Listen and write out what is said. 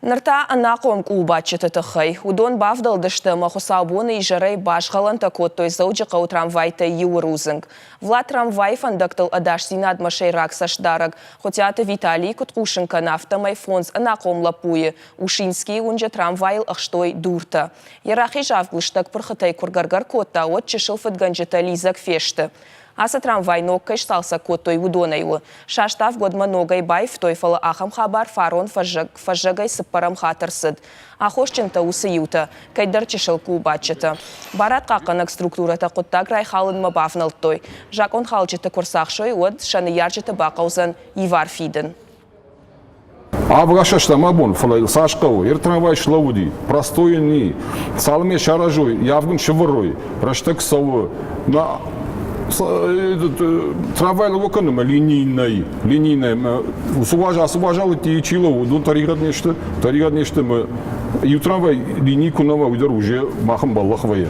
Нырта анақом кубачы тұтықай. Удон бавдалдышты махусабуны и жарай башғаланта коттой зауджықау трамвайта еуірузынг. Вла трамвай фандактыл адаш синад машайрак сашдараг. Хотяты Виталий Куткушенко нафтамай фонс анақом лапуе. Ушинский унжа трамвайл ахштой дурта. Ярахи жавглыштак пырхытай кургаргар котта от чешыл фатганжета лизак фешті. Аса трамвай ноккай шталса коттой удонайу. Шаштав годма ногай бай в той фала ахам хабар фарон фажагай сыппарам хатырсыд. Ахошчента усыюта, кайдар чешылку бачыта. Барат қақанак структурата қоттаг рай халын мабафнал той. Жакон халчыта курсақшой от шаны ярчыта бақаузан ивар фиден. Абгаша штамабон фалайл сашкау, трамвай шлауди, простой ни, салме шаражой, явган шевырой, раштак саву, на трамвай локоном линейный, освобождал эти чило, до таригад нечто, мы и трамвай линейку нового уже махом баллахвая.